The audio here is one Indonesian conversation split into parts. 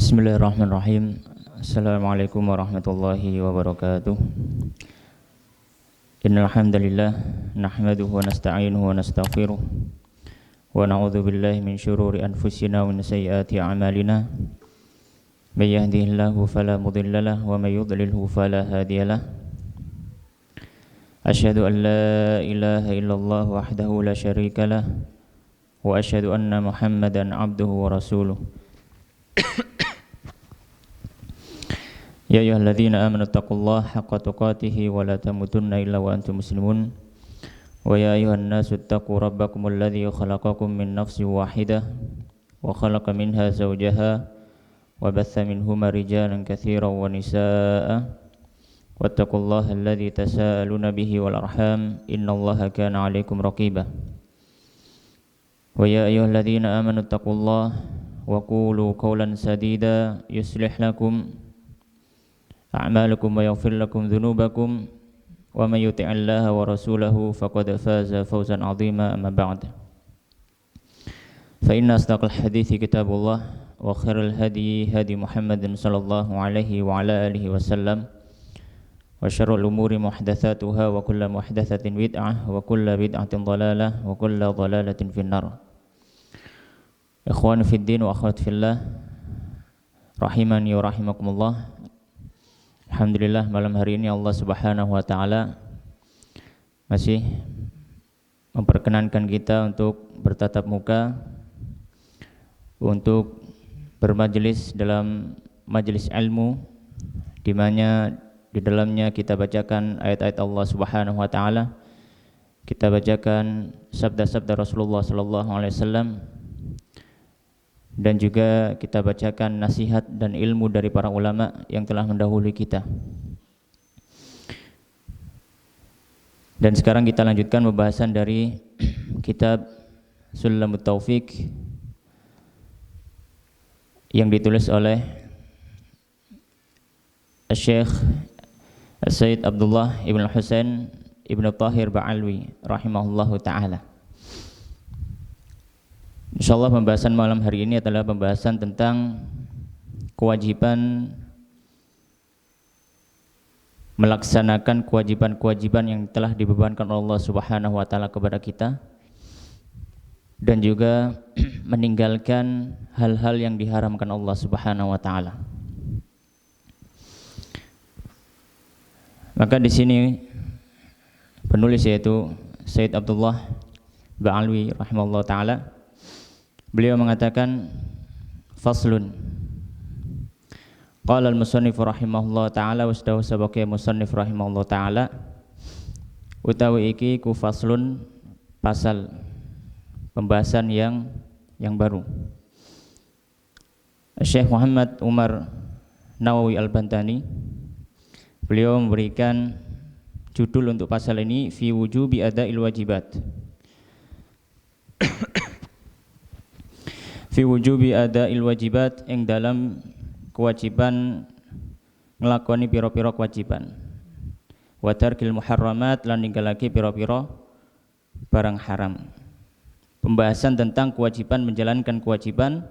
Bismillahirrahmanirrahim. Assalamualaikum warahmatullahi wabarakatuh. Innal hamdalillah nahmaduhu wa nasta'inuhu wa nastaghfiruh wa na'udzu billahi min syururi anfusina wa min sayyiati a'malina. May yahdihillahu fala mudhillalah wa may yudlilhu fala hadiyalah. Asyhadu an la ilaha illallah wahdahu la syarikalah wa asyhadu anna Muhammadan 'abduhu wa rasuluh. Ya ayyuhalladzina amanu taqullaha haqqa tuqatih wa la tamutunna illa wa antum muslimun. Wa ya ayyuhan nasu taqu rabbakumul ladzi khalaqakum min nafsin wahidah wa khalaqa minha zawjaha wa batha minhuma rijalan katsiran wa nisaa'a wattaqullaha alladzi tasaaluna bihi wal arham innallaha kana 'alaikum raqiba. Wa ya ayyuhalladzina amanu taqullaha wa qulu qawlan sadida yuslih lakum a'malakum wa yaghfir lakum dhunubakum wa may yuti'illaha wa rasulahu faqad faza fawzan 'azima amma ba'd. Fa inna asdaqal hadithi kitabullah wa khairal hadi hadi Muhammadin sallallahu alaihi wa ala alihi wasallam wa syarrul umuri muhdatsatuha wa kullu muhdatsatin bid'ah wa kullu bid'atin dhalalah wa kullu dhalalatin finnar. Ikhwan fid din wa akhwat fillah rahimani wa rahimakumullah. Alhamdulillah malam hari ini Allah Subhanahu wa taala masih memperkenankan kita untuk bertatap muka, untuk bermajelis dalam majelis ilmu di mana di dalamnya kita bacakan ayat-ayat Allah Subhanahu wa taala, kita bacakan sabda-sabda Rasulullah sallallahu alaihi wasallam, dan juga kita bacakan nasihat dan ilmu dari para ulama yang telah mendahului kita. Dan sekarang kita lanjutkan pembahasan dari kitab Sulamut Taufiq yang ditulis oleh Syekh Sayyid Abdullah Ibn Husain Ibn Tahir Ba'alwi rahimahullahu ta'ala. InsyaAllah pembahasan malam hari ini adalah pembahasan tentang kewajiban melaksanakan kewajiban-kewajiban yang telah dibebankan Allah Subhanahu wa taala kepada kita, dan juga meninggalkan hal-hal yang diharamkan Allah Subhanahu wa taala. Maka di sini penulis yaitu Sayyid Abdullah Ba'alwi rahimahullah taala, beliau mengatakan faslun. Qala al-musannif rahimahullah ta'ala wasdahu sabaqi musannif rahimahullah ta'ala, utawi iki ku faslun, pasal, pembahasan yang baru. Syekh Muhammad Umar Nawawi Al-Bantani beliau memberikan judul untuk pasal ini fi wujubi ada'il wajibat. Fi wujubi ada'il wajibat, yang dalam kewajiban nglakoni pira-pira kewajiban, wa tarkil muharramat, lan ninggalake pira-pira barang haram. Pembahasan tentang kewajiban menjalankan kewajiban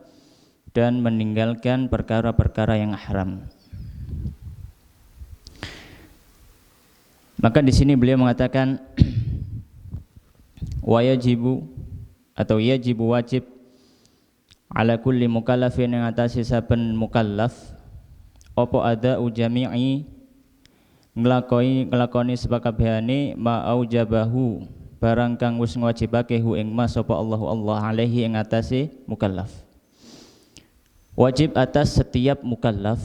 dan meninggalkan perkara-perkara yang haram. Maka di sini beliau mengatakan wa yajibu atau yajibu wajib ala kulli mukallafin, yang atase saben mukallaf apa ada ujami'i nglakoni sebakabehane ma aujabahu, barang kang wis ngwajibake hu ing ma sapa Allah alaihi ing atase mukallaf. Wajib atas setiap mukallaf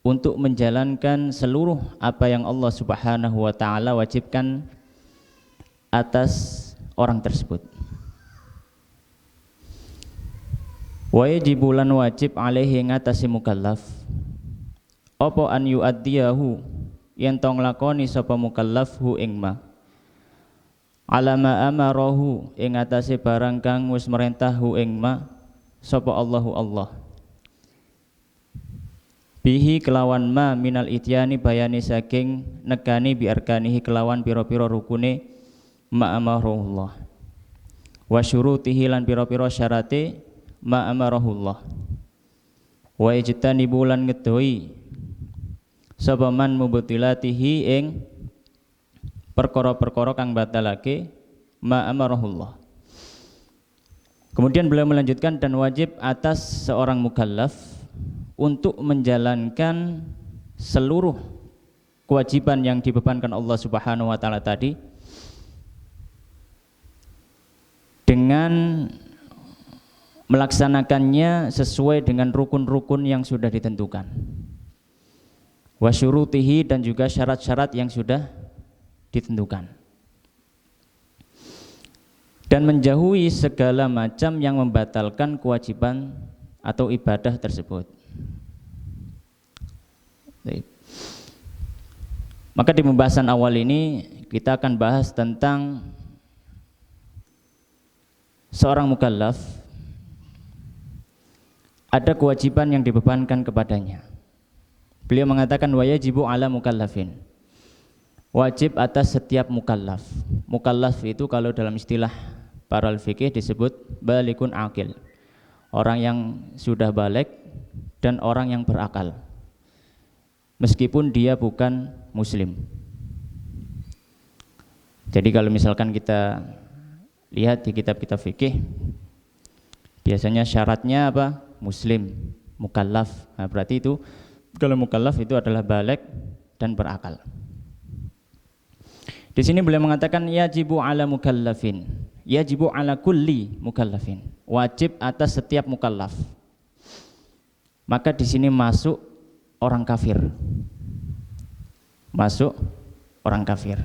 untuk menjalankan seluruh apa yang Allah Subhanahu wa taala wajibkan atas orang tersebut. Wa yajibu lan wajib alaihi ngatasi mukallaf apa an yuaddiyahu, yen tong lakoni sapa mukallaf hu ing ma ala ma amarahu, ing atase barang kang wis merintah hu ing ma sapa Allah bihi kelawan ma minal ityani bayani saking negani bi arkanihi kelawan pira-pira rukune ma amarahullah wa syurutihi lan pira-pira syarate ma amarahullah wa ijtanibu lan ngedoi sapa man mubtilatihi ing perkara-perkara kang batalake ma amarahullah. Kemudian beliau melanjutkan, dan wajib atas seorang mukallaf untuk menjalankan seluruh kewajiban yang dibebankan Allah Subhanahu wa taala tadi dengan melaksanakannya sesuai dengan rukun-rukun yang sudah ditentukan. Wa syurutihi, dan juga syarat-syarat yang sudah ditentukan. Dan menjauhi segala macam yang membatalkan kewajiban atau ibadah tersebut. Maka di pembahasan awal ini kita akan bahas tentang seorang mukallaf, ada kewajiban yang dibebankan kepadanya. Beliau mengatakan wa yajibu ala mukallafin, wajib atas setiap mukallaf. Mukallaf itu kalau dalam istilah para al-fiqih disebut balikun aqil, orang yang sudah balik dan orang yang berakal, meskipun dia bukan muslim. Jadi kalau misalkan kita lihat di kitab-kitab fikih, biasanya syaratnya apa? Muslim, mukallaf. Nah, berarti itu kalau mukallaf itu adalah balik dan berakal. Di sini beliau mengatakan yajibu ala mukallafin, yajibu ala kulli mukallafin, wajib atas setiap mukallaf. Maka di sini masuk orang kafir, masuk orang kafir.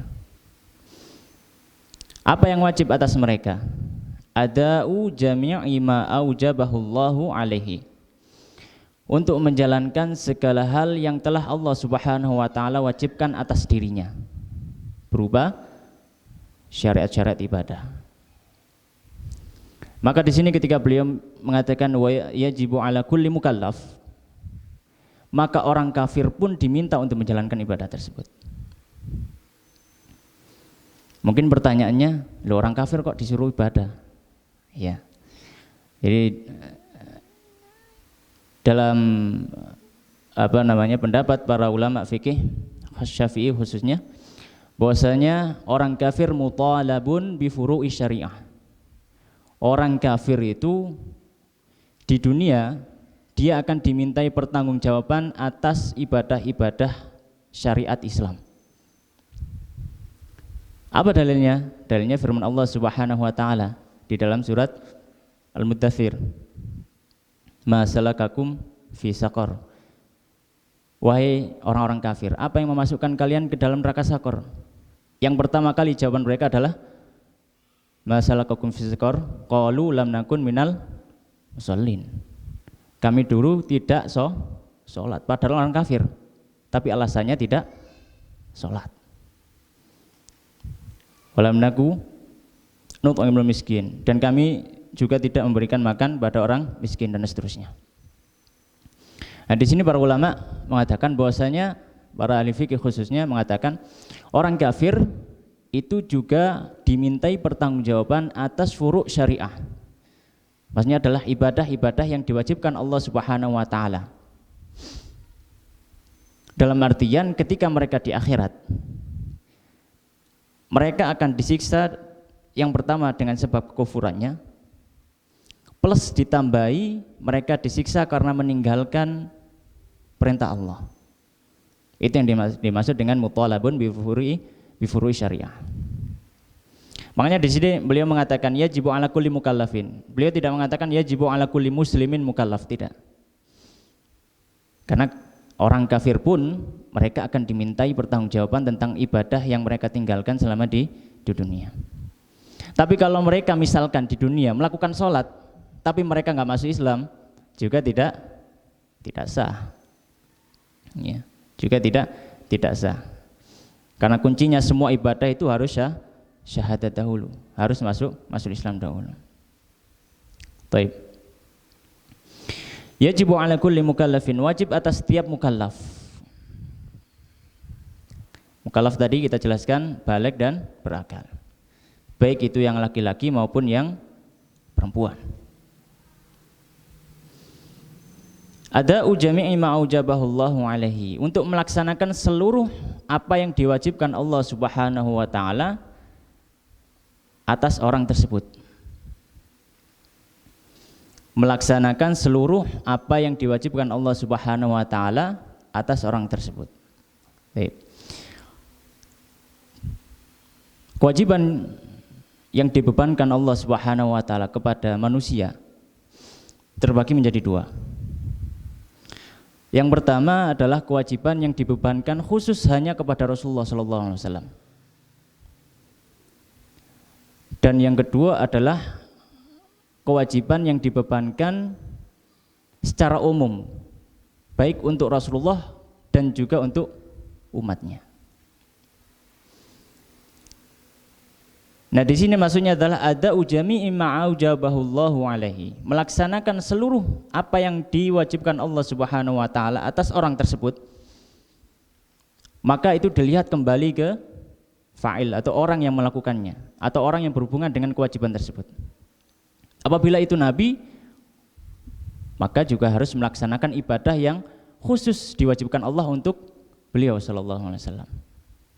Apa yang wajib atas mereka? Ada'u jami'i ma aujabahullahu alaihi, untuk menjalankan segala hal yang telah Allah Subhanahu wa taala wajibkan atas dirinya, berupa syariat-syariat ibadah. Maka di sini ketika beliau mengatakan wa yajibu ala kulli mukallaf, maka orang kafir pun diminta untuk menjalankan ibadah tersebut. Mungkin pertanyaannya, loh, orang kafir kok disuruh ibadah? Ya. Jadi dalam pendapat para ulama fikih Syafi'i khususnya, bahwasanya orang kafir mutalabun bi furu'i syariah. Orang kafir itu di dunia dia akan dimintai pertanggungjawaban atas ibadah-ibadah syariat Islam. Apa dalilnya? Dalilnya firman Allah Subhanahu wa taala di dalam surat Al-Muddathir. Ma salakakum fi saqar. Wahai orang-orang kafir, apa yang memasukkan kalian ke dalam neraka Saqar? Yang pertama kali jawaban mereka adalah ma salakakum fi saqar? Qalu lam nakun minal musallin. Kami dulu tidak sholat, padahal orang kafir, tapi alasannya tidak sholat. Walam naku nut'imul miskin, dan kami juga tidak memberikan makan pada orang miskin, dan seterusnya. Nah, di sini para ulama mengatakan bahwasanya para ahli fikih khususnya mengatakan orang kafir itu juga dimintai pertanggungjawaban atas furu' syariah. Maksudnya adalah ibadah-ibadah yang diwajibkan Allah Subhanahu wa taala. Dalam artian ketika mereka di akhirat, mereka akan disiksa yang pertama dengan sebab kekufurannya, plus ditambahi mereka disiksa karena meninggalkan perintah Allah. Itu yang dimaksud dengan mutalabun bi furu'i syariah. Makanya di sini beliau mengatakan yajibu ala kulli mukallafin. Beliau tidak mengatakan yajibu ala kulli muslimin mukallaf, tidak. Karena orang kafir pun mereka akan dimintai pertanggungjawaban tentang ibadah yang mereka tinggalkan selama di dunia. Tapi kalau mereka misalkan di dunia melakukan sholat, tapi mereka nggak masuk Islam, juga tidak sah. Ya, juga tidak sah. Karena kuncinya semua ibadah itu harus syahadat dahulu, harus masuk Islam dahulu. Baik. Yajibu ala kulli mukallafin, wajib atas setiap mukallaf. Mukallaf tadi kita jelaskan baligh dan berakal, baik itu yang laki-laki maupun yang perempuan. Ada'u jami'i ma'ujabahullahu alaihi, untuk melaksanakan seluruh apa yang diwajibkan Allah Subhanahu wa taala atas orang tersebut. Melaksanakan seluruh apa yang diwajibkan Allah Subhanahu wa taala atas orang tersebut. Baik. Kewajiban yang dibebankan Allah Subhanahu wa taala kepada manusia terbagi menjadi dua. Yang pertama adalah kewajiban yang dibebankan khusus hanya kepada Rasulullah SAW. Dan yang kedua adalah kewajiban yang dibebankan secara umum, baik untuk Rasulullah dan juga untuk umatnya. Nah, di sini maksudnya adalah ada ujami ma'aujabahullahu alaihi, melaksanakan seluruh apa yang diwajibkan Allah Subhanahu wa taala atas orang tersebut. Maka itu dilihat kembali ke fa'il atau orang yang melakukannya atau orang yang berhubungan dengan kewajiban tersebut. Apabila itu nabi, maka juga harus melaksanakan ibadah yang khusus diwajibkan Allah untuk beliau sallallahu alaihi wasallam.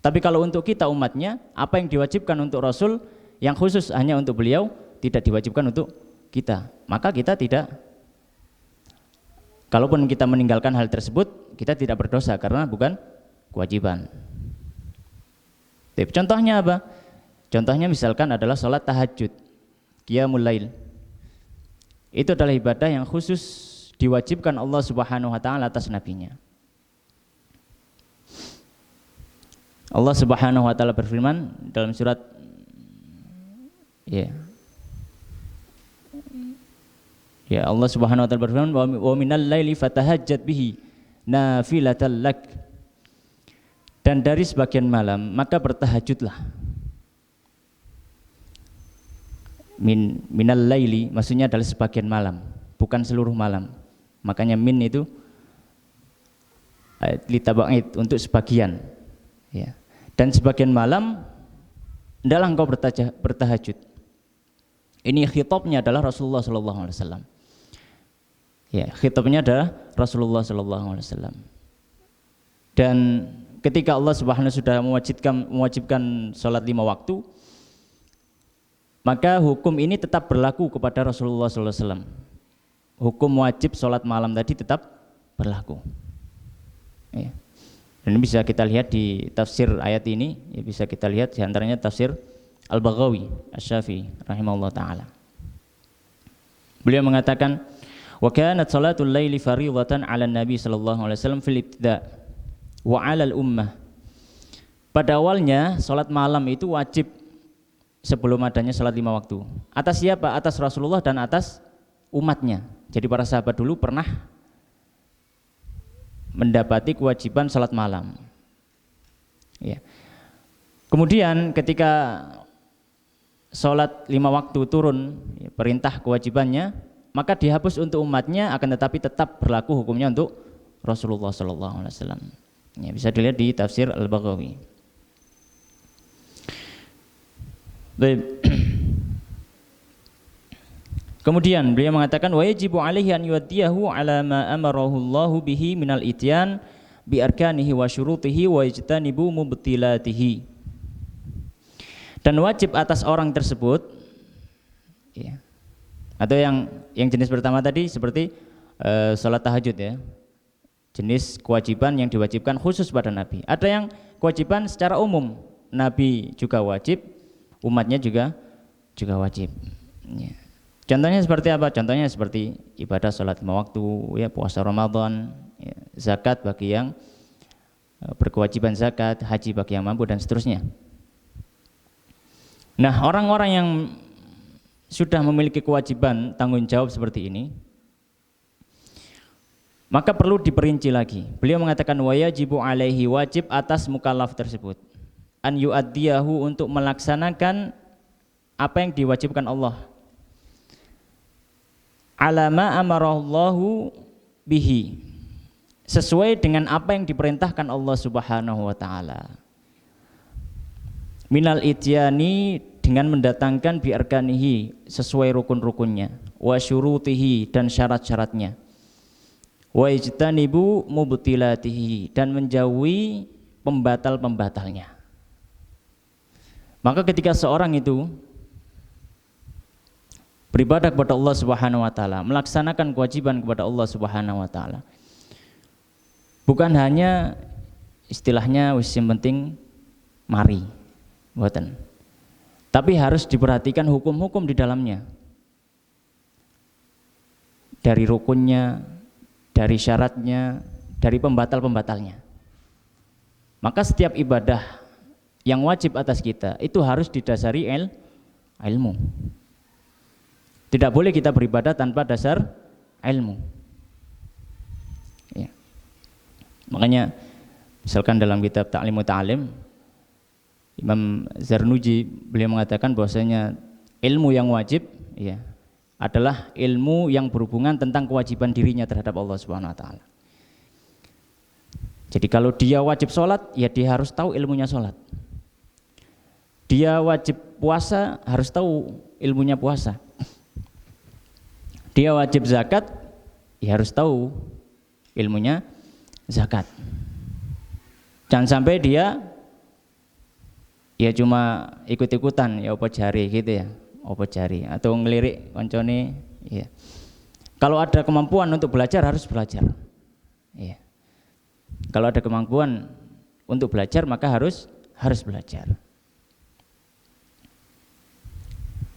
Tapi kalau untuk kita umatnya, apa yang diwajibkan untuk Rasul yang khusus hanya untuk beliau tidak diwajibkan untuk kita. Maka kita tidak, kalaupun kita meninggalkan hal tersebut, kita tidak berdosa karena bukan kewajiban. Contohnya apa? Contohnya misalkan adalah sholat tahajud, qiyamul lail. Itu adalah ibadah yang khusus diwajibkan Allah Subhanahu wa taala atas nabinya. Allah Subhanahu wa taala berfirman dalam surat Allah Subhanahu wa taala berfirman wa minal laili fatahajjat bihi nafilatan lak, dan dari sebagian malam maka bertahajudlah. Minal laili maksudnya adalah sebagian malam, bukan seluruh malam. Makanya min itu litaba'id, untuk sebagian, ya. Dan sebagian malam hendaklah engkau bertahajud. Ini khitabnya adalah Rasulullah sallallahu alaihi wasallam. Ya, khitabnya adalah Rasulullah sallallahu alaihi wasallam. Dan ketika Allah Subhanahu sudah mewajibkan salat 5 waktu, maka hukum ini tetap berlaku kepada Rasulullah sallallahu alaihi wasallam. Hukum wajib salat malam tadi tetap berlaku. Ya. Dan bisa kita lihat di tafsir ayat ini, ya bisa kita lihat diantaranya tafsir Al-Baghawi Asy-Syafi'i rahimahullah ta'ala. Beliau mengatakan, wa kanat salatul laili fardhatan 'ala Nabi sallallahu alaihi wasallam fil ibtida' wa 'ala al-ummah. Pada awalnya salat malam itu wajib sebelum adanya salat 5 waktu. Atas siapa? Atas Rasulullah dan atas umatnya. Jadi para sahabat dulu pernah mendapati kewajiban salat malam. Ya. Kemudian ketika salat 5 waktu turun, ya, perintah kewajibannya, maka dihapus untuk umatnya, akan tetapi tetap berlaku hukumnya untuk Rasulullah sallallahu alaihi wasallam. Ya, bisa dilihat di tafsir Al-Baghawi. Baik. Kemudian beliau mengatakan wa yajibu alaihi an yuaddiyahu ala ma amarahu Allahu bihi minal ityan bi arkanihi wa syurutihi wa yajtanibu mubtilatihi. Dan wajib atas orang tersebut, ya, atau yang jenis pertama tadi seperti salat tahajud, ya, jenis kewajiban yang diwajibkan khusus pada Nabi. Ada yang kewajiban secara umum, Nabi juga wajib, umatnya juga wajib. Ya. Contohnya seperti apa? Contohnya seperti ibadah sholat 5 waktu, ya, puasa Ramadan, ya, zakat bagi yang berkewajiban zakat, haji bagi yang mampu, dan seterusnya. Nah, orang-orang yang sudah memiliki kewajiban tanggung jawab seperti ini, maka perlu diperinci lagi. Beliau mengatakan wa yajibu alaihi, wajib atas mukallaf tersebut, an yuaddiyahu, untuk melaksanakan apa yang diwajibkan Allah, alama amarallahu bihi, sesuai dengan apa yang diperintahkan Allah Subhanahu wa taala. Minal ityani, dengan mendatangkan bi arkanihi, sesuai rukun-rukunnya, wa syurutihi, dan syarat-syaratnya, wa ijtanibu mubtilatihi, dan menjauhi pembatal-pembatalnya. Maka ketika seorang itu beribadah kepada Allah Subhanahu wa taala, melaksanakan kewajiban kepada Allah Subhanahu wa taala, bukan hanya istilahnya wis yang penting mari, mboten. Tapi harus diperhatikan hukum-hukum di dalamnya. Dari rukunnya, dari syaratnya, dari pembatal-pembatalnya. Maka setiap ibadah yang wajib atas kita itu harus didasari ilmu. Tidak boleh kita beribadah tanpa dasar ilmu. Ya. Makanya misalkan dalam kitab Ta'limu Ta'alim, Imam Zarnuji beliau mengatakan bahwasanya ilmu yang wajib ya adalah ilmu yang berhubungan tentang kewajiban dirinya terhadap Allah Subhanahu wa taala. Jadi kalau dia wajib sholat, ya dia harus tahu ilmunya sholat. Dia wajib puasa, harus tahu ilmunya puasa. Dia wajib zakat, ya harus tahu ilmunya zakat. Jangan sampai dia ya cuma ikut-ikutan ya apa jari gitu ya, apa jari atau ngelirik koncone ya. Kalau ada kemampuan untuk belajar harus belajar. Ya. Kalau ada kemampuan untuk belajar maka harus belajar.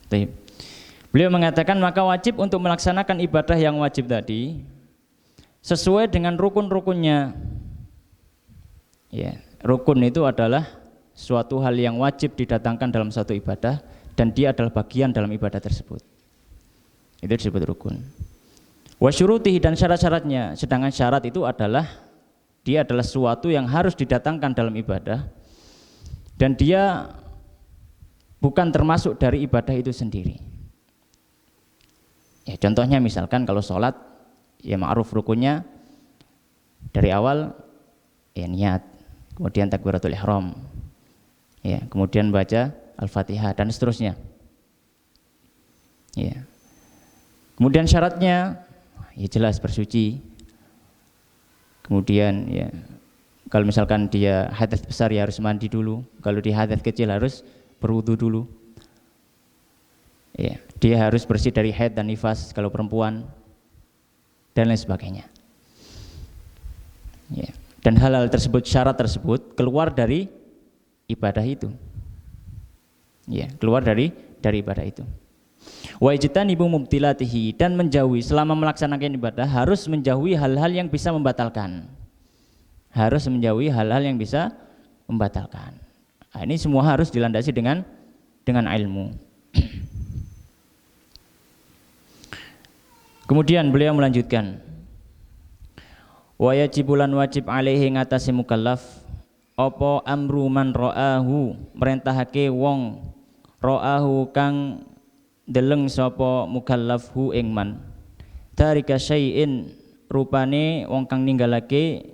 Baik. Beliau mengatakan maka wajib untuk melaksanakan ibadah yang wajib tadi sesuai dengan rukun-rukunnya. Ya, rukun itu adalah suatu hal yang wajib didatangkan dalam suatu ibadah dan dia adalah bagian dalam ibadah tersebut. Itu disebut rukun. Wa syurutihi, dan syarat-syaratnya. Sedangkan syarat itu adalah dia adalah suatu yang harus didatangkan dalam ibadah dan dia bukan termasuk dari ibadah itu sendiri. Ya, contohnya misalkan kalau sholat ya ma'ruf rukunnya dari awal ya niat, kemudian takbiratul ihram, ya, kemudian baca Al-Fatihah dan seterusnya. Ya. Kemudian syaratnya ya jelas bersuci. Kemudian ya kalau misalkan dia hadas besar ya harus mandi dulu. Kalau dia hadas kecil harus berwudu dulu. Ya, dia harus bersih dari haid dan nifas kalau perempuan dan lain sebagainya. Ya. Dan hal-hal tersebut, syarat tersebut keluar dari ibadah itu. Ya, keluar dari ibadah itu. Wa ijtanibu mubtilatihi, dan menjauhi selama melaksanakan ibadah harus menjauhi hal-hal yang bisa membatalkan. Harus menjauhi hal-hal yang bisa membatalkan. Nah, ini semua harus dilandasi dengan ilmu. Kemudian beliau melanjutkan, wa yajibulan wajib alaihi ngatasi mukallaf apa amru man ra'ahu, merintahake wong ra'ahu kang deleng sapa mukallafhu ing man tarika syai'in, rupane wong kang ninggalake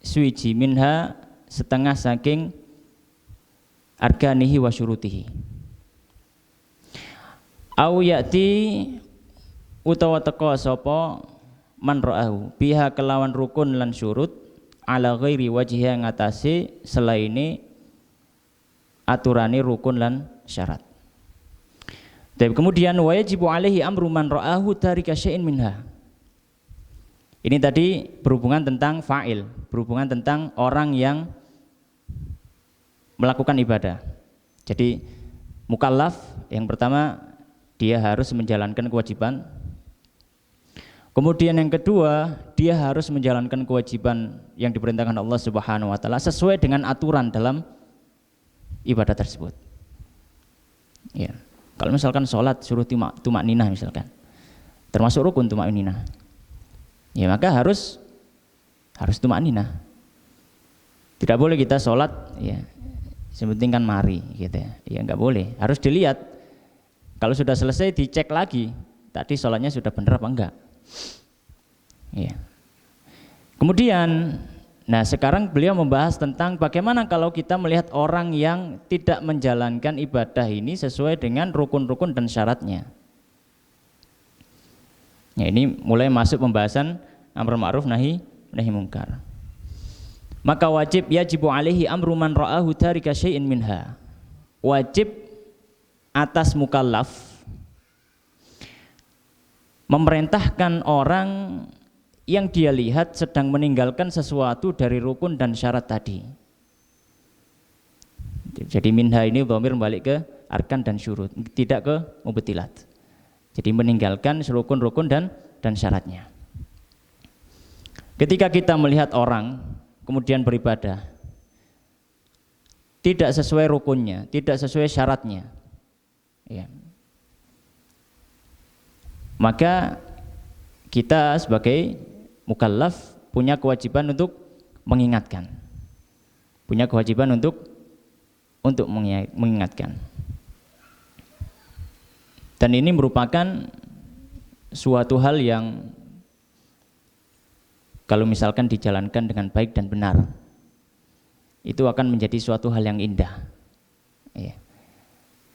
suwiji minha setengah saking arkanihi wa syurutihi, au ya'ti utawa teka sapa man ra'ahu biha kelawan rukun lan syurut ala ghairi wajhiha ngatasi selaine aturane rukun lan syarat. Dan kemudian wajibu alaihi amru man ra'ahu tarika syai'in minha. Ini tadi berhubungan tentang fa'il, berhubungan tentang orang yang melakukan ibadah. Jadi mukallaf yang pertama dia harus menjalankan kewajiban. Kemudian yang kedua, dia harus menjalankan kewajiban yang diperintahkan Allah Subhanahu wa taala sesuai dengan aturan dalam ibadah tersebut. Ya. Kalau misalkan sholat suruh tumak ninah misalkan, termasuk rukun tumak ninah, ya maka harus tumak ninah. Tidak boleh kita sholat, ya, sepenting kan mari, gitu ya nggak boleh. Harus dilihat. Kalau sudah selesai dicek lagi, tadi sholatnya sudah benar apa enggak. Ya. Kemudian, nah sekarang beliau membahas tentang bagaimana kalau kita melihat orang yang tidak menjalankan ibadah ini sesuai dengan rukun-rukun dan syaratnya. Ya, ini mulai masuk pembahasan amar ma'ruf nahi munkar. Maka yajibu alaihi amru man ra'ahu tarika syai'in minha. Wajib atas mukallaf memerintahkan orang yang dia lihat sedang meninggalkan sesuatu dari rukun dan syarat tadi. Jadi minha ini dhamir balik ke arkan dan syurut, tidak ke mubtilat. Jadi meninggalkan rukun-rukun dan syaratnya. Ketika kita melihat orang kemudian beribadah tidak sesuai rukunnya, tidak sesuai syaratnya, ya, maka kita sebagai mukallaf punya kewajiban untuk mengingatkan, punya kewajiban untuk mengingatkan. Dan ini merupakan suatu hal yang kalau misalkan dijalankan dengan baik dan benar, itu akan menjadi suatu hal yang indah. Ya.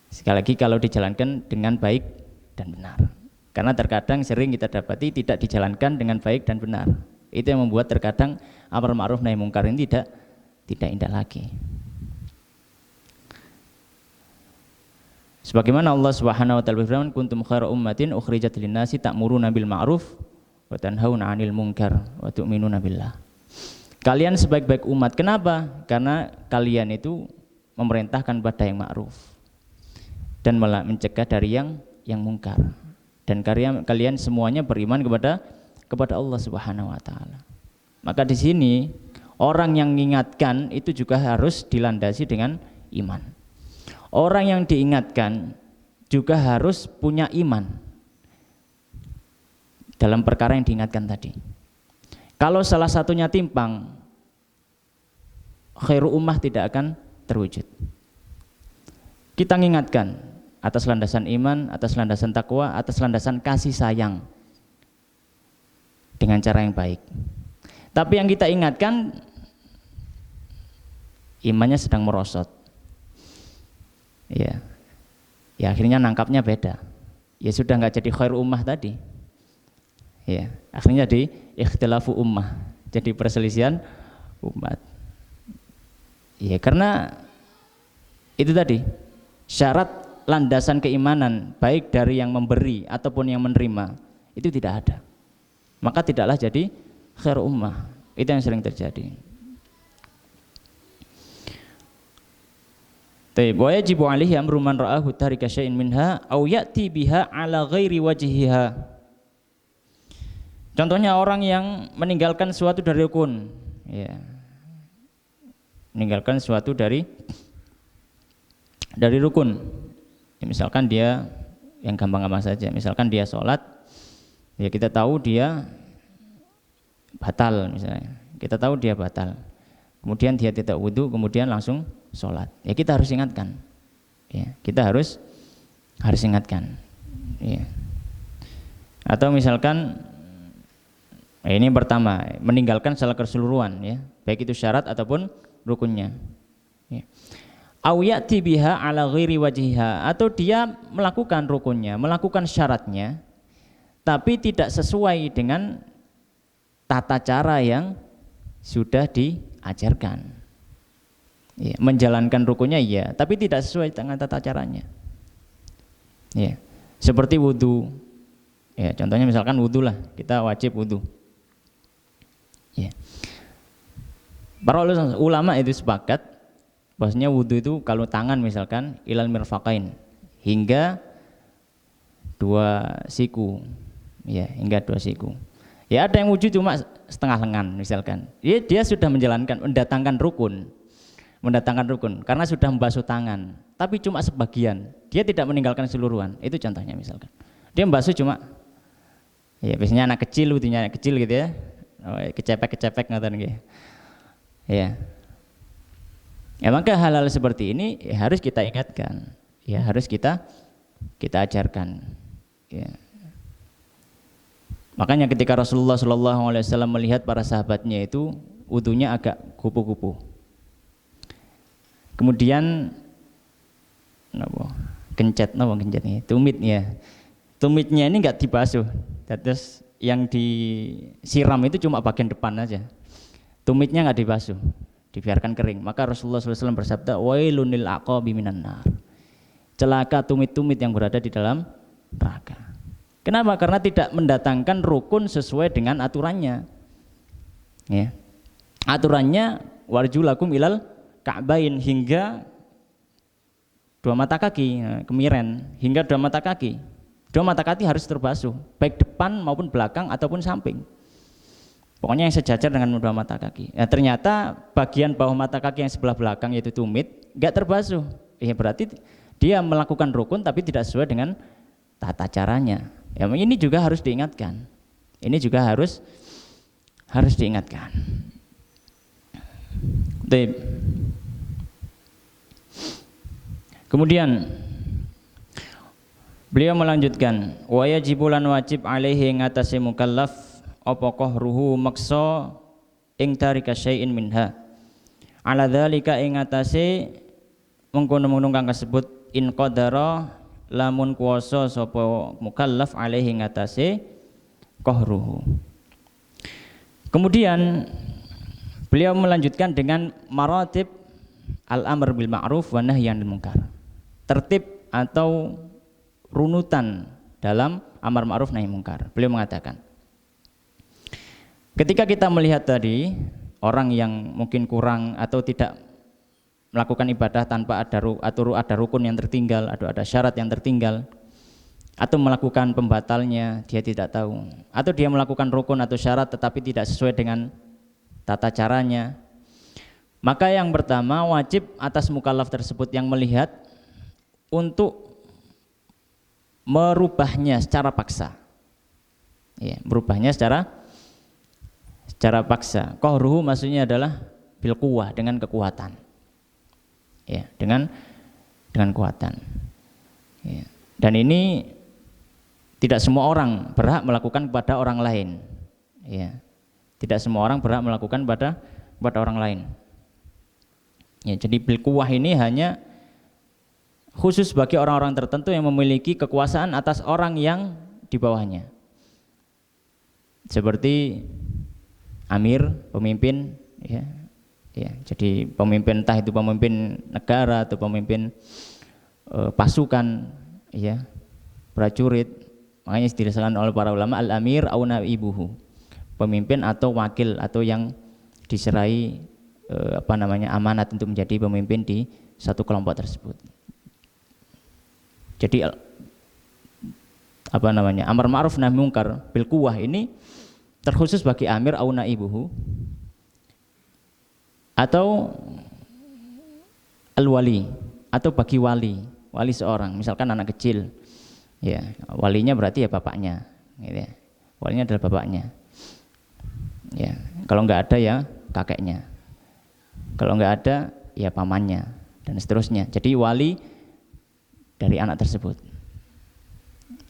Sekali lagi kalau dijalankan dengan baik dan benar. Karena terkadang sering kita dapati tidak dijalankan dengan baik dan benar. Itu yang membuat terkadang amar ma'ruf nahi munkar ini tidak indah lagi. Sebagaimana Allah Subhanahu wa taala berfirman, kuntum khairu ummatin ukhrijat lin-nasi ta'muruna bil ma'ruf wa tanhauna 'anil munkar wa tu'minuna billah. Kalian sebaik-baik umat. Kenapa? Karena kalian itu memerintahkan pada yang ma'ruf dan malah mencegah dari yang mungkar. Dan kalian semuanya beriman kepada Allah Subhanahu wa taala. Maka di sini orang yang mengingatkan itu juga harus dilandasi dengan iman. Orang yang diingatkan juga harus punya iman dalam perkara yang diingatkan tadi. Kalau salah satunya timpang, khairu ummah tidak akan terwujud. Kita mengingatkan atas landasan iman, atas landasan takwa, atas landasan kasih sayang dengan cara yang baik. Tapi yang kita ingatkan imannya sedang merosot. Ya akhirnya nangkapnya beda. Ya sudah nggak jadi khair ummah tadi. Ya, akhirnya jadi ikhtilafu ummah, jadi perselisihan umat. Ya karena itu tadi syarat landasan keimanan baik dari yang memberi ataupun yang menerima itu tidak ada, maka tidaklah jadi khair ummah. Itu yang sering terjadi. Taib wa yajibu alaihi amru man ra'ahu tarika syai'in minha aw ya'ti biha ala ghairi wajhiha. Contohnya orang yang meninggalkan suatu dari rukun, ya, meninggalkan suatu dari rukun. Ya, misalkan dia yang gampang-gampang saja, misalkan dia sholat, ya kita tahu dia batal misalnya, kita tahu dia batal, kemudian dia tidak wudu, kemudian langsung sholat, ya kita harus ingatkan, ya kita harus ingatkan, ya. Atau misalkan ini pertama meninggalkan secara keseluruhan, ya baik itu syarat ataupun rukunnya, ya. Au ya'ti biha ala ghairi wajhiha, atau dia melakukan rukunnya, melakukan syaratnya tapi tidak sesuai dengan tata cara yang sudah diajarkan. Ya, menjalankan rukunnya iya, tapi tidak sesuai dengan tata caranya. Ya, seperti wudu. Ya, contohnya misalkan wudu lah, kita wajib wudu. Ya. Para ulama itu sepakat bahwasanya wudu itu kalau tangan misalkan ilal mirfaqain, hingga 2 siku, ya hingga 2 siku. Ya ada yang wudu cuma setengah lengan misalkan, ya, dia sudah mendatangkan rukun karena sudah membasuh tangan, tapi cuma sebagian, dia tidak meninggalkan keseluruhan. Itu contohnya misalkan dia membasuh cuma, ya biasanya anak kecil wudunya kecil gitu ya, kecepek ngoten nggih. Ya. Ya maka hal-hal seperti ini ya harus kita ingatkan, ya harus kita ajarkan, ya. Makanya ketika Rasulullah SAW melihat para sahabatnya itu wudunya agak kupu-kupu, kemudian kencet nih, tumitnya ini nggak dibasuh, terus yang disiram itu cuma bagian depan aja. Tumitnya nggak dibasuh, dibiarkan kering. Maka Rasulullah SAW bersabda, wailun lil aqabi minan nar. Celaka tumit-tumit yang berada di dalam neraka. Kenapa? Karena tidak mendatangkan rukun sesuai dengan aturannya. Ya. Aturannya warjulakum ilal ka'bain, hingga dua mata kaki, kemiren hingga dua mata kaki. Dua mata kaki harus terbasuh, baik depan maupun belakang ataupun samping. Pokoknya yang sejajar dengan dua mata kaki. Nah, ternyata bagian bawah mata kaki yang sebelah belakang yaitu tumit nggak terbasuh. Ya berarti dia melakukan rukun tapi tidak sesuai dengan tata caranya. Ya, ini juga harus diingatkan. Ini juga harus diingatkan. Baik. Kemudian beliau melanjutkan, wa yajibulan wajib alaihi ngatasi mukallaf apa qahruhu maksa ing tarika syai'in minha. Ala dzalika ing ngatasi mengkono-mengkono kang kasebut in qadara lamun kuwasa sapa mukallaf alaihi ngatasi qahruhu. Kemudian beliau melanjutkan dengan maratib al-amr bil ma'ruf wa nahy 'anil munkar. Tertib atau runutan dalam amar ma'ruf nahi munkar. Beliau mengatakan, ketika kita melihat tadi orang yang mungkin kurang atau tidak melakukan ibadah tanpa ada rukun yang tertinggal, ada syarat yang tertinggal, atau melakukan pembatalnya dia tidak tahu, atau dia melakukan rukun atau syarat tetapi tidak sesuai dengan tata caranya, maka yang pertama wajib atas mukallaf tersebut yang melihat untuk merubahnya secara paksa. Ya, merubahnya secara paksa. Qahruhu maksudnya adalah bil quwwah, dengan kekuatan. Ya, dengan kekuatan. Ya. Dan ini tidak semua orang berhak melakukan kepada orang lain. Ya. Tidak semua orang berhak melakukan kepada orang lain. Ya, jadi bil quwwah ini hanya khusus bagi orang-orang tertentu yang memiliki kekuasaan atas orang yang di bawahnya. Seperti amir, pemimpin, ya. Jadi pemimpin, entah itu pemimpin negara atau pemimpin pasukan, ya, prajurit. Makanya didasarkan oleh para ulama al-amir au naibuhu. Pemimpin atau wakil atau yang diserai amanat untuk menjadi pemimpin di satu kelompok tersebut. Jadi amar ma'ruf nahi munkar bil quwwah ini terkhusus bagi amir au naibuhu atau al-wali, atau bagi wali seorang, misalkan anak kecil, ya, walinya berarti ya bapaknya, gitu ya. Walinya adalah bapaknya, ya. Kalau nggak ada ya kakeknya, kalau nggak ada ya pamannya, dan seterusnya. Jadi wali dari anak tersebut,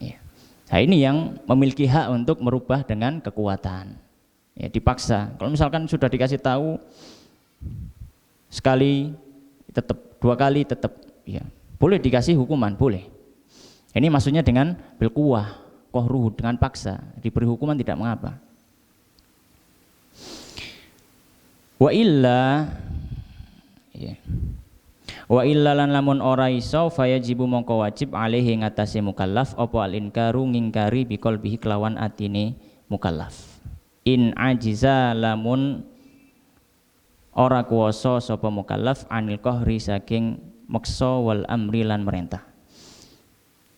ya. Nah, ini yang memiliki hak untuk merubah dengan kekuatan, ya, dipaksa. Kalau misalkan sudah dikasih tahu sekali tetap, dua kali tetap, ya, boleh dikasih hukuman, boleh. Ini maksudnya dengan bil quwwah, qahruhu, dengan paksa, diberi hukuman tidak mengapa. Wa illa, ya. Wa illa lan lamun ora iso fayajibu mongko wajib alaihi ngatasi mukallaf apa al inkaru ngingkari bi qalbihi kelawan atine mukallaf. In ajiza lamun ora kuwasa sapa mukallaf anil qahri saking meksa wal amri lan merintah.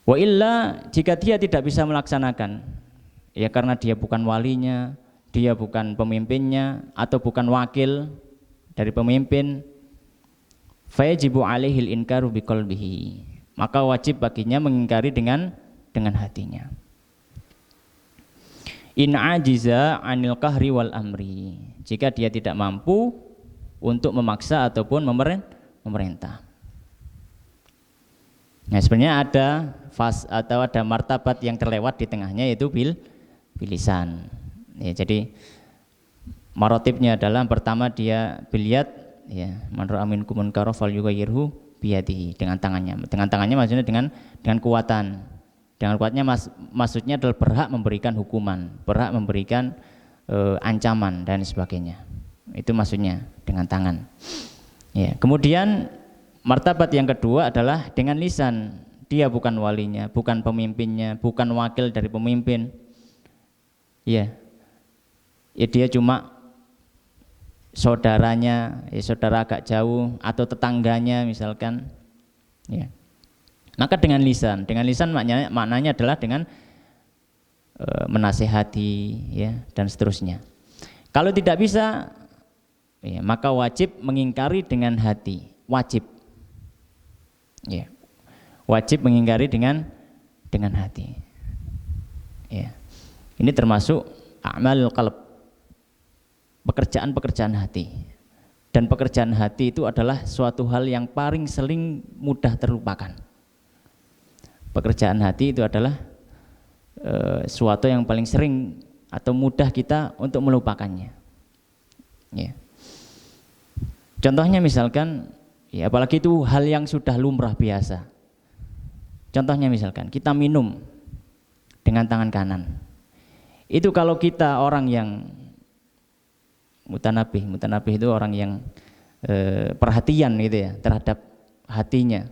Wa illa, jika dia tidak bisa melaksanakan, ya karena dia bukan walinya, dia bukan pemimpinnya atau bukan wakil dari pemimpin, fayajibu alaihil inkaru biqalbihi, maka wajib baginya mengingkari dengan hatinya. In ajiza anil qahri wal amri, jika dia tidak mampu untuk memaksa ataupun memerintah. Nah, sebenarnya ada atau ada martabat yang terlewat di tengahnya, yaitu bil lisan. Ya, jadi maratibnya adalah pertama dia biliat, ya, man ra'a minkum munkaran falyughayyirhu biyadihi, dengan tangannya. Dengan tangannya maksudnya dengan kekuatan. Dengan kuatnya maksudnya adalah berhak memberikan hukuman, berhak memberikan ancaman dan sebagainya. Itu maksudnya dengan tangan. Ya, kemudian martabat yang kedua adalah dengan lisan. Dia bukan walinya, bukan pemimpinnya, bukan wakil dari pemimpin. Ya, dia cuma saudaranya, saudara agak jauh atau tetangganya misalkan. Ya. Maka dengan lisan maknanya adalah dengan menasehati, ya, dan seterusnya. Kalau tidak bisa, ya, maka wajib mengingkari dengan hati, wajib. Ya. Wajib mengingkari dengan hati. Ya. Ini termasuk a'malul qalb, pekerjaan hati. Dan pekerjaan hati itu adalah suatu hal yang paling sering mudah terlupakan. Pekerjaan hati itu adalah suatu yang paling sering atau mudah kita untuk melupakannya. Ya. Contohnya misalkan, ya, apalagi itu hal yang sudah lumrah biasa. Contohnya misalkan kita minum dengan tangan kanan. Itu kalau kita orang yang mutanabih itu orang yang perhatian gitu ya terhadap hatinya.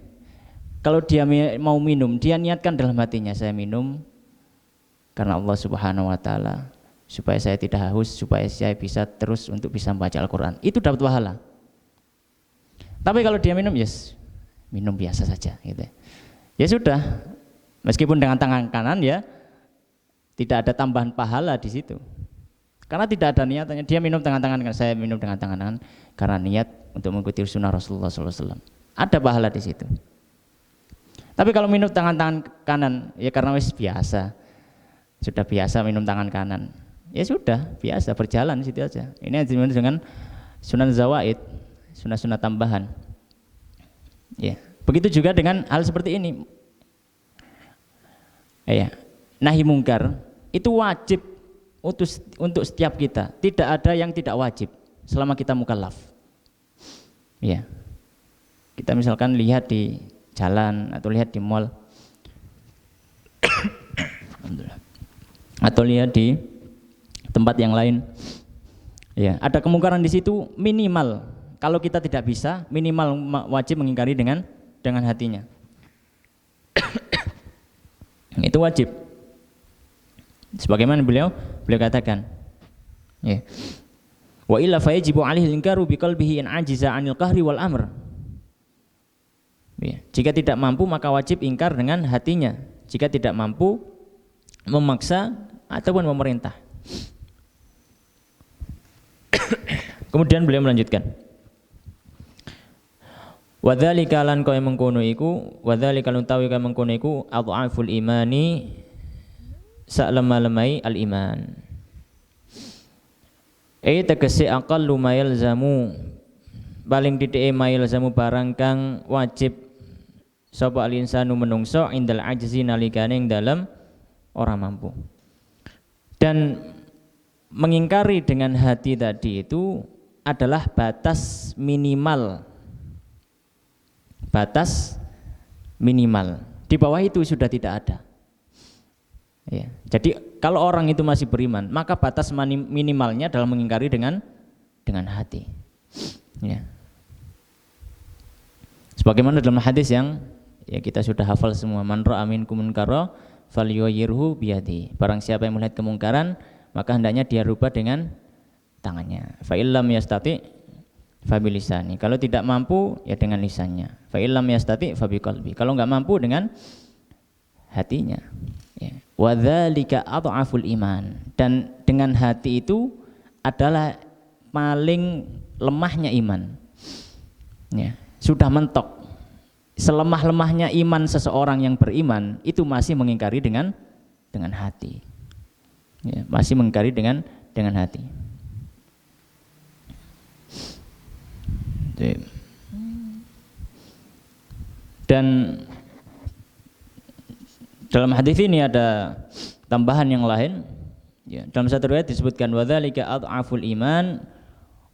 Kalau dia mau minum, dia niatkan dalam hatinya, saya minum karena Allah Subhanahu wa taala, supaya saya tidak haus, supaya saya bisa terus untuk bisa membaca Al-Qur'an. Itu dapat pahala. Tapi kalau dia minum, yes, minum biasa saja gitu. Ya sudah, meskipun dengan tangan kanan, ya tidak ada tambahan pahala di situ. Karena tidak ada niatannya. Dia minum dengan tangan kanan, saya minum dengan tangan kanan karena niat untuk mengikuti sunnah Rasulullah SAW. Ada pahala di situ. Tapi kalau minum tangan kanan, ya karena wis biasa, sudah biasa minum tangan kanan, ya sudah biasa berjalan situ aja. Ini dengan sunan zawaid, sunnah tambahan. Ya, begitu juga dengan hal seperti ini. Ya, nahi mungkar itu wajib untuk setiap kita. Tidak ada yang tidak wajib selama kita mukallaf. Ya, kita misalkan lihat di jalan atau lihat di mall, atau lihat di tempat yang lain, ya ada kemungkaran di situ, minimal kalau kita tidak bisa, minimal wajib mengingkari dengan hatinya. Itu wajib. Sebagaimana beliau katakan, ya, wa illa fayajibu alaihi al-inkaru biqalbihi in ajiza 'anil qahri wal amr. Ya, jika tidak mampu maka wajib ingkar dengan hatinya. Jika tidak mampu memaksa ataupun memerintah. Kemudian beliau melanjutkan, wadzalika lan kaya mengkono iku, wadzalika lan tawi kaya mengkono iku adhaful imani, saklemah-lemai al-iman. Tegese aqallu ma yalzamu, paling titik ma yalzamu barang kang wajib sapa al-insanu menungso indal ajzi nalikane ing dalem ora mampu. Dan mengingkari dengan hati tadi itu adalah batas minimal. Batas minimal. Di bawah itu sudah tidak ada. Ya, jadi kalau orang itu masih beriman, maka batas minimalnya adalah mengingkari dengan hati. Ya. Sebagaimana dalam hadis yang ya kita sudah hafal semua, man ra'a minkum munkara falyughayyirhu biyadihi. Barang siapa yang melihat kemungkaran, maka hendaknya dia rubah dengan tangannya. Fa illam yastati fa bilisani. Kalau tidak mampu ya dengan lisannya. Fa illam yastati fa biqalbi. Kalau enggak mampu dengan hatinya. Ya. Wa dzalika adhaful iman. Dan dengan hati itu adalah paling lemahnya iman. Ya, sudah mentok. Selemah-lemahnya iman seseorang yang beriman itu masih mengingkari dengan hati. Ya, masih mengingkari dengan hati. Dan dalam hadis ini ada tambahan yang lain. Ya, dalam satu riwayat disebutkan wadzalika adhaful iman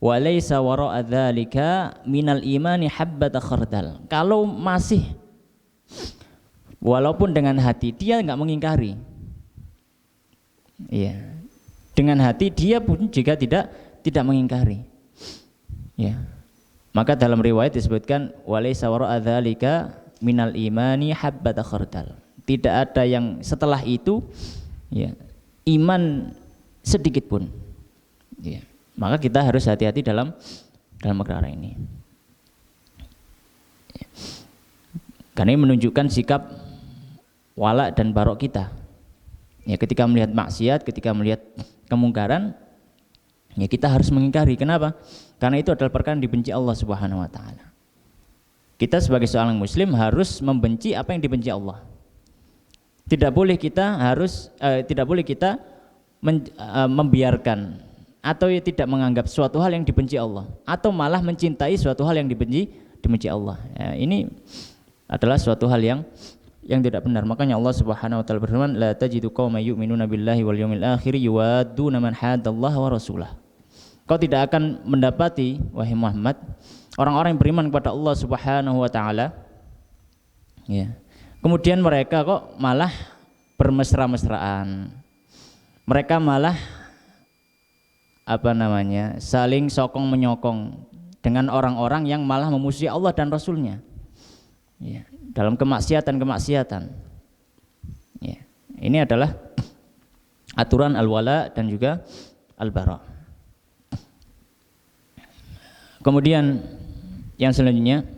wa laisa wara'a dzalika minal imani habbata khardal. Kalau masih walaupun dengan hati dia nggak mengingkari. Iya. Dengan hati dia pun juga tidak mengingkari. Ya. Maka dalam riwayat disebutkan walaysa wara'a dzalika minal imani habbata khardal. Tidak ada yang setelah itu ya, iman sedikit pun. Ya. Maka kita harus hati-hati dalam perkara ini. Ya. Karena ini menunjukkan sikap wala dan barok kita. Ya, ketika melihat maksiat, ketika melihat kemungkaran, ya kita harus mengingkari. Kenapa? Karena itu adalah perkara yang dibenci Allah Subhanahu wa taala. Kita sebagai seorang muslim harus membenci apa yang dibenci Allah. Tidak boleh kita membiarkan atau tidak menganggap suatu hal yang dibenci Allah, atau malah mencintai suatu hal yang dibenci Allah. Ya, ini adalah suatu hal yang tidak benar. Makanya Allah Subhanahu wa taala berfirman, la tajidu qauman yu'minuna billahi wal yawmil akhir yuwadduna man haddallaha wa rasulah. Kau tidak akan mendapati, wahai Muhammad, orang-orang yang beriman kepada Allah Subhanahu wa taala, ya, kemudian mereka kok malah bermesra-mesraan. Mereka malah saling sokong menyokong dengan orang-orang yang malah memusuhi Allah dan Rasulnya, ya, dalam kemaksiatan. Ya, ini adalah aturan al-wala dan juga al-bara. Kemudian yang selanjutnya,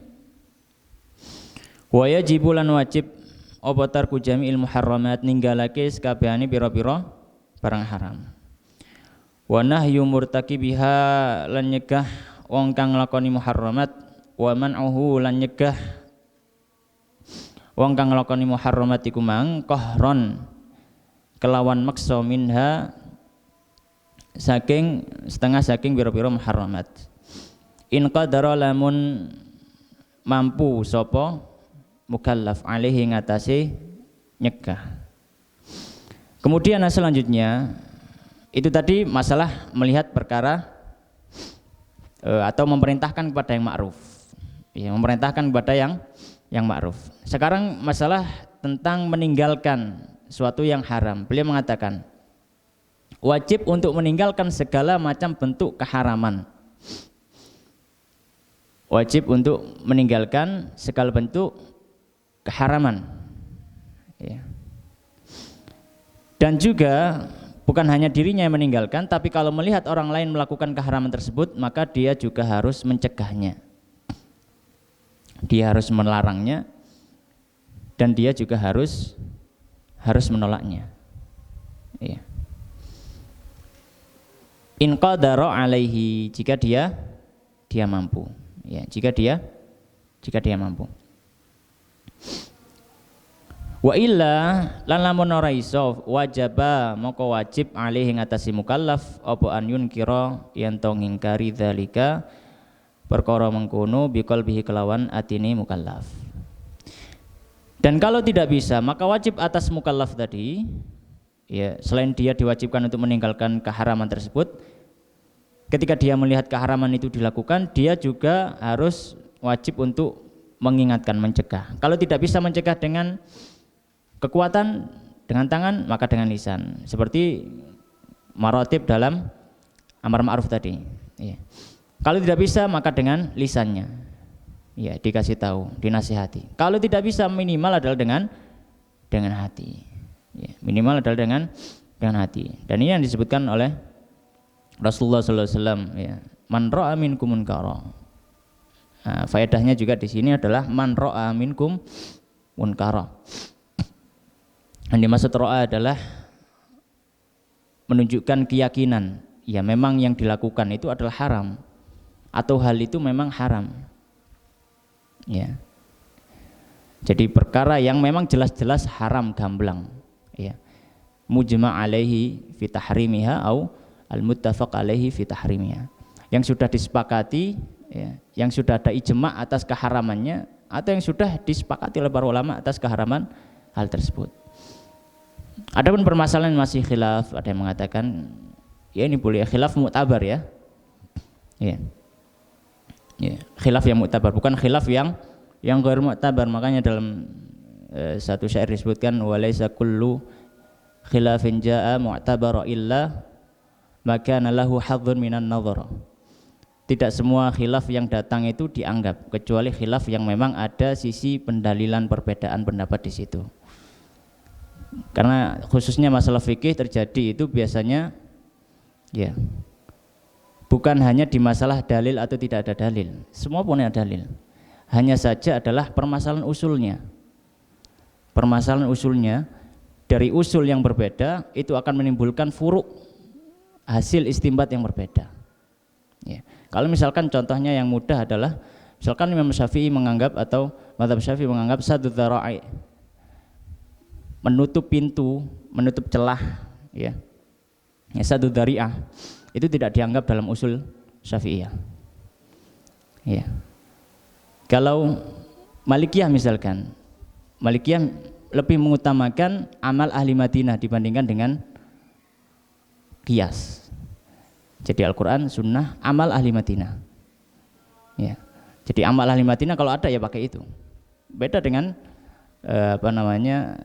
wa yajibu lan wajib apa tarku jami'il muharramat, ninggalake sakabehane pira-pira barang haram. Wa nahyu murtakibiha, lan nyegah wong kang nglakoni muharramat, wa man'uhu, lan nyegah wong kang nglakoni muharramat iku mang qahron kelawan maksa minha saking setengah saking pira-pira muharramat. In qadara lamun mampu sapa mukallaf alaihi ngatasi nyegah. Kemudian selanjutnya itu tadi masalah melihat perkara atau memerintahkan kepada yang ma'ruf. Ya, memerintahkan kepada yang ma'ruf. Sekarang masalah tentang meninggalkan suatu yang haram. Beliau mengatakan wajib untuk meninggalkan segala macam bentuk keharaman. Wajib untuk meninggalkan segala bentuk keharaman, ya. Dan juga bukan hanya dirinya yang meninggalkan, tapi kalau melihat orang lain melakukan keharaman tersebut, maka dia juga harus mencegahnya. Dia harus melarangnya, dan dia juga harus menolaknya, ya. In qadara alaihi, jika dia mampu. Ya, jika dia mampu. Wa illa lan lamun ora iso wajaba moko wajib alaihi ngatasi mukallaf apa an yunkira yen to ngingkari dzalika perkara mengkono biqalbihi kelawan atine mukallaf. Dan kalau tidak bisa, maka wajib atas mukallaf tadi, ya, selain dia diwajibkan untuk meninggalkan keharaman tersebut, ketika dia melihat keharaman itu dilakukan, dia juga harus wajib untuk mengingatkan, mencegah. Kalau tidak bisa mencegah dengan kekuatan, dengan tangan, maka dengan lisan. Seperti maratib dalam amar ma'ruf tadi. Ya. Kalau tidak bisa, maka dengan lisannya. Ya, dikasih tahu, dinasihati. Kalau tidak bisa, minimal adalah dengan hati. Ya, minimal adalah dengan hati. Dan ini yang disebutkan oleh Rasulullah sallallahu alaihi wasallam, ya, man ra'a minkum munkara. Nah, faedahnya juga di sini adalah man ra'a minkum munkara. Yang dimaksud ra'a adalah menunjukkan keyakinan, ya memang yang dilakukan itu adalah haram atau hal itu memang haram. Ya. Jadi perkara yang memang jelas-jelas haram gamblang, ya. Mujma' alaihi fi tahrimiha au al-muttafaq alaihi fi tahrimiha, yang sudah disepakati, ya, yang sudah ada ijma' atas keharamannya, atau yang sudah disepakati oleh para ulama atas keharaman hal tersebut. Adapun permasalahan masih khilaf, ada yang mengatakan ya ini boleh, khilaf mu'tabar, ya. Ya. Ya, khilaf yang mu'tabar, bukan khilaf yang ghair mu'tabar. Makanya dalam satu syair disebutkan walaisa kullu khilafin jaa mu'tabara illa maka lahu hadzun minan nadhar. Tidak semua khilaf yang datang itu dianggap, kecuali khilaf yang memang ada sisi pendalilan perbedaan pendapat di situ. Karena khususnya masalah fikih terjadi itu biasanya ya bukan hanya di masalah dalil atau tidak ada dalil, semua punya dalil. Hanya saja adalah permasalahan usulnya. Permasalahan usulnya dari usul yang berbeda itu akan menimbulkan furuk, hasil istinbat yang berbeda. Ya. Kalau misalkan contohnya yang mudah adalah misalkan Imam Syafi'i menganggap atau mazhab Syafi'i menganggap saddud dzara'i, menutup pintu, menutup celah, ya. Ya, saddud dzari'ah itu tidak dianggap dalam usul Syafi'iyah. Ya. Kalau Malikiyah misalkan, Malikiyah lebih mengutamakan amal ahli Madinah dibandingkan dengan qiyas. Jadi Al-Quran, Sunnah, amal ahli Madinah. Ya. Jadi amal ahli Madinah kalau ada ya pakai itu. Beda dengan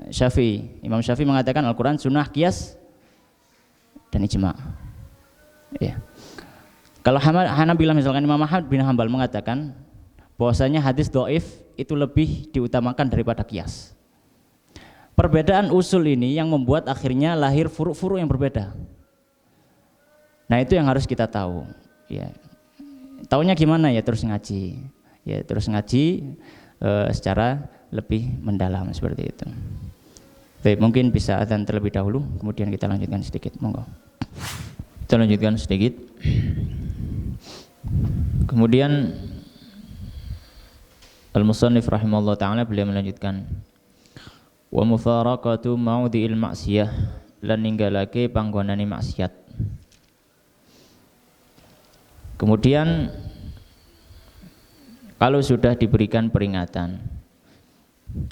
Syafi'i. Imam Syafi'i mengatakan Al-Quran, Sunnah, qiyas dan ijma'. Ya. Kalau Hanabilah misalkan Imam Ahmad bin Hanbal mengatakan bahwasanya hadis dhaif itu lebih diutamakan daripada qiyas. Perbedaan usul ini yang membuat akhirnya lahir furuk-furuk yang berbeda. Nah itu yang harus kita tahu. Ya. Taunya gimana ya terus ngaji. Ya terus ngaji secara lebih mendalam seperti itu. Baik, mungkin bisa adzan terlebih dahulu, kemudian kita lanjutkan sedikit. Monggo. Kita lanjutkan sedikit. Kemudian Al-Musannif rahimahullah ta'ala beliau melanjutkan wa mufaraqatu maudhi'il maksiyah lan ninggalake panggonane maksiat. Kemudian kalau sudah diberikan peringatan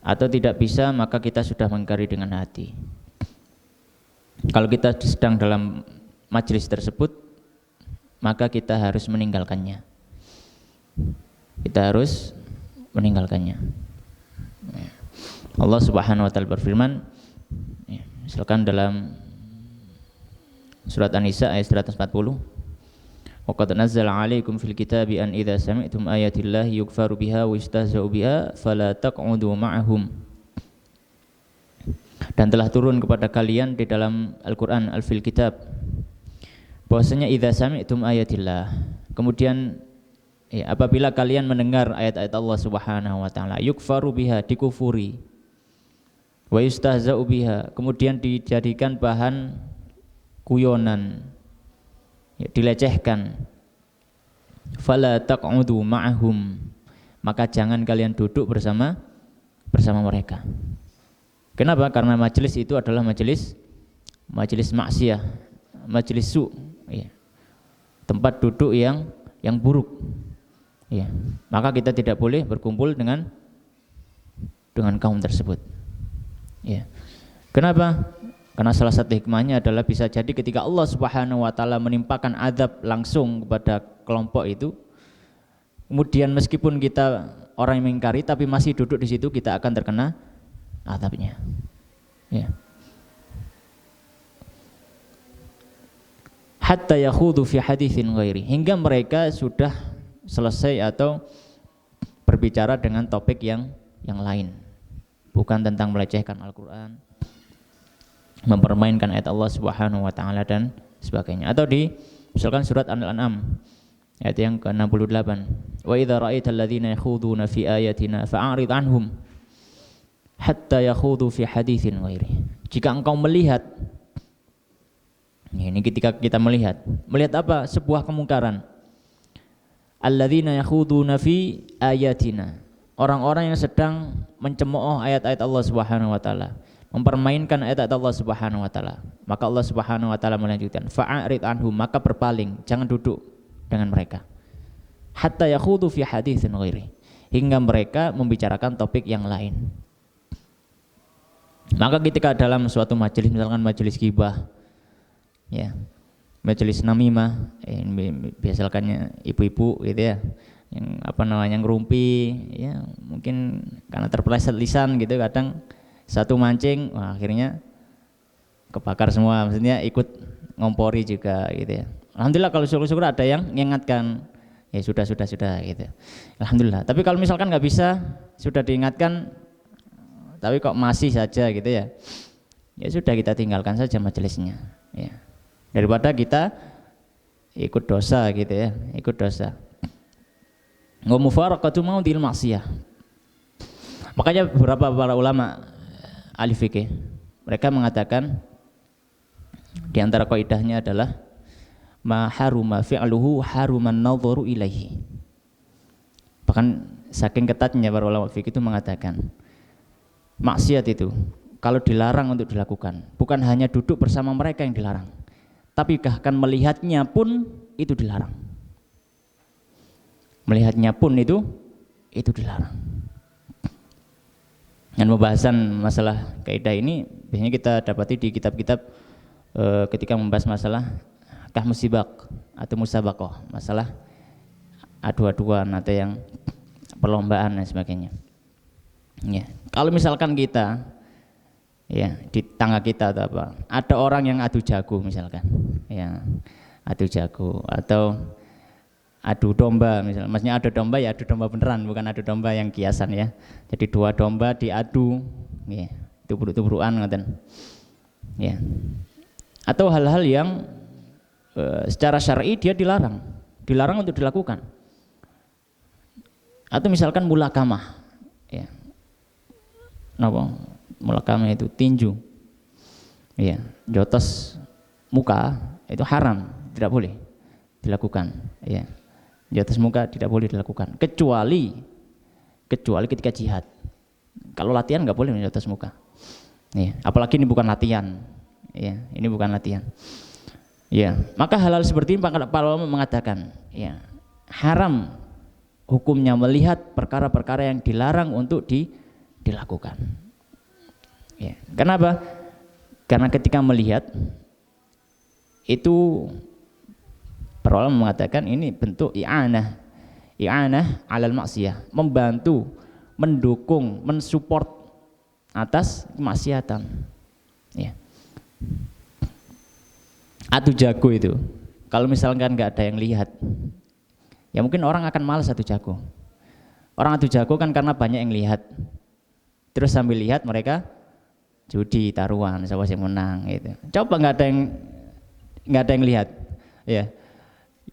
atau tidak bisa maka kita sudah mengingkari dengan hati. Kalau kita sedang dalam majelis tersebut maka kita harus meninggalkannya. Kita harus meninggalkannya. Allah Subhanahu wa taala berfirman, misalkan dalam surat An-Nisa ayat 140, wa qad nazzala 'alaikum fil kitabi an idza sami'tum ayatillahi yukfaru biha wa yustahza'u biha fala taq'udu ma'ahum. Dan telah turun kepada kalian di dalam Al-Qur'an al-fil kitab bahwasanya idza sami'tum ayatillah, kemudian ya, apabila kalian mendengar ayat-ayat Allah Subhanahu wa taala, yukfaru biha, dikufuri, wa yustahza'u biha, kemudian dijadikan bahan guyonan, ya, dilecehkan, fala taq'udu ma'ahum, maka jangan kalian duduk bersama mereka. Kenapa? Karena majelis itu adalah majelis maksiyah, majelis su', ya. Tempat duduk yang buruk. Ya, maka kita tidak boleh berkumpul dengan kaum tersebut. Ya. Kenapa? Karena salah satu hikmahnya adalah bisa jadi ketika Allah Subhanahu wa taala menimpakan azab langsung kepada kelompok itu, kemudian meskipun kita orang yang mengingkari tapi masih duduk di situ, kita akan terkena azabnya. Ya. Hatta yakhudu fi haditsin ghairi, hingga mereka sudah selesai atau berbicara dengan topik yang lain, bukan tentang melecehkan Al-Quran, mempermainkan ayat Allah Subhanahu wa taala dan sebagainya. Atau di misalkan surat Al-An'am ayat yang ke-68, wa idza ra'aital ladzina yakhuduna fi ayatina fa'arid anhum hatta yakhudu fi haditsin ghairi. Jika engkau melihat, ini ketika kita melihat apa? Sebuah kemungkaran. Alladzina yakhuduna fi ayatina, orang-orang yang sedang mencemooh ayat-ayat Allah Subhanahu wa taala, mempermainkan ayat-ayat Allah Subhanahu wa taala. Maka Allah Subhanahu wa taala melanjutkan, fa'arid anhum, maka berpaling, jangan duduk dengan mereka. Hatta yakhudu fi haditsin ghairi, hingga mereka membicarakan topik yang lain. Maka ketika dalam suatu majelis, misalkan majelis ghibah, ya, majelis namimah, biasakannya ibu-ibu gitu ya, yang ngerumpi, ya mungkin karena terpeleset lisan gitu, kadang satu mancing, wah akhirnya kebakar semua, maksudnya ikut ngompori juga gitu ya. Alhamdulillah kalau syukur-syukur ada yang mengingatkan, ya sudah gitu. Alhamdulillah. Tapi kalau misalkan nggak bisa, sudah diingatkan, tapi kok masih saja gitu ya, ya sudah kita tinggalkan saja majelisnya. Ya. Daripada kita ikut dosa gitu ya, ikut dosa. Wa mufaraqatu maudil maksiyah. Makanya beberapa para ulama ahli fikih mereka mengatakan di antara kaidahnya adalah ma haruma fi'luhu haruman nadharu ilaihi. Bahkan saking ketatnya para ulama fikih itu mengatakan maksiat itu kalau dilarang untuk dilakukan, bukan hanya duduk bersama mereka yang dilarang, tapi bahkan melihatnya pun itu dilarang. Melihatnya pun itu dilarang. Dan pembahasan masalah kaidah ini biasanya kita dapati di kitab-kitab ketika membahas masalah musibak atau musabaqah, masalah adu-aduan atau yang perlombaan dan sebagainya. Ya, kalau misalkan kita ya di tangga kita atau apa, ada orang yang adu jago misalkan, ya adu jago atau adu domba misalnya, maksudnya adu domba ya adu domba beneran, bukan adu domba yang kiasan ya. Jadi dua domba diadu, ya, tubruk-tubrukan ngoten. Ya. Atau hal-hal yang secara syar'i dia dilarang untuk dilakukan. Atau misalkan mulakamah, ya. Napa? Mulakamah itu tinju. Ya, jotos muka itu haram, tidak boleh dilakukan, ya. Di atas muka tidak boleh dilakukan kecuali ketika jihad. Kalau latihan nggak boleh di atas muka. Ya, apalagi ini bukan latihan. Ya, ini bukan latihan. Ya, maka hal-hal seperti ini para ulama mengatakan, ya, haram hukumnya melihat perkara-perkara yang dilarang untuk dilakukan. Ya, kenapa? Karena ketika melihat itu para ulama mengatakan ini bentuk i'anah alal maksiyah, membantu, mendukung, mensupport atas kemaksiatan. Ya. Adu jago itu, kalau misalkan nggak ada yang lihat, ya mungkin orang akan malas adu jago. Orang adu jago kan karena banyak yang lihat, terus sambil lihat mereka judi taruhan siapa yang menang gitu. Coba nggak ada yang lihat, ya.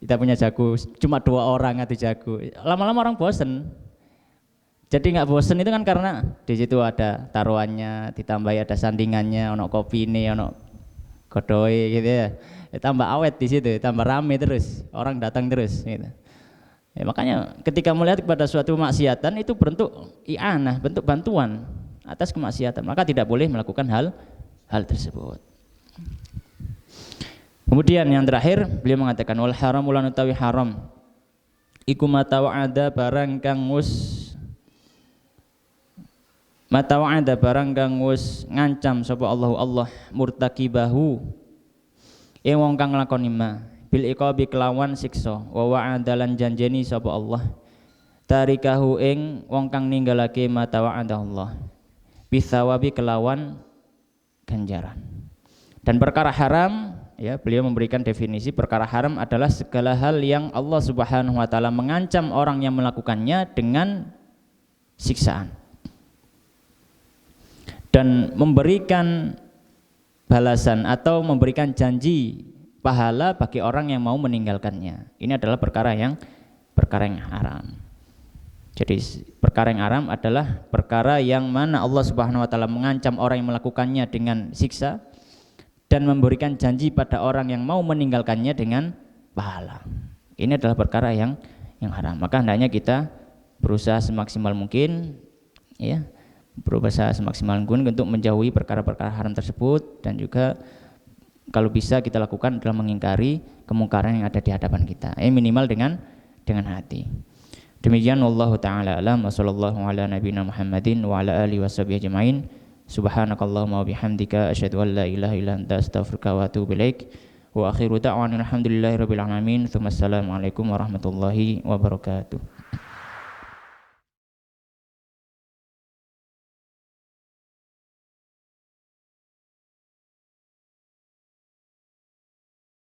Kita punya jago, cuma 2 orang adu jago, lama-lama orang bosen. Jadi nggak bosen itu kan karena di situ ada taruhannya, ditambahi ada sandingannya, ono kopi ini, ono godoy gitu ya. Tambah awet di situ, tambah rame terus, orang datang terus. Gitu. Ya, makanya ketika melihat kepada suatu maksiatan itu bentuk i'anah, bentuk bantuan atas kemaksiatan, maka tidak boleh melakukan hal tersebut. Kemudian yang terakhir beliau mengatakan wal haram lan utawi haram iku mata wa'ada barang kang wis ngancam sapa Allah murtakibahu ing wong kang nglakoni ma bil iqabi kelawan siksa wa wa'ada lan janjeni sapa Allah tarikahu ing wong kang ninggalake mata wa'ada Allah bisawabi kelawan ganjaran. Dan perkara haram, ya, beliau memberikan definisi perkara haram adalah segala hal yang Allah Subhanahu wa taala mengancam orang yang melakukannya dengan siksaan dan memberikan balasan atau memberikan janji pahala bagi orang yang mau meninggalkannya. Ini adalah perkara yang haram. Jadi perkara yang haram adalah perkara yang mana Allah Subhanahu wa taala mengancam orang yang melakukannya dengan siksa dan memberikan janji pada orang yang mau meninggalkannya dengan pahala. Ini adalah perkara yang haram. Maka hendaknya kita berusaha semaksimal mungkin, ya, untuk menjauhi perkara-perkara haram tersebut, dan juga kalau bisa kita lakukan adalah mengingkari kemungkaran yang ada di hadapan kita. Minimal dengan hati. Demikian wallahu taala alam wa sallallahu ala nabiyina Muhammadin wa ala alihi washabihi ajmain. Subhanakallahumma wa bihamdika asyhadu an la ilaha illa anta astaghfiruka wa atubu ilaik. Wa akhiru da'wana alhamdulillahi rabbil alamin. Assalamualaikum warahmatullahi wabarakatuh.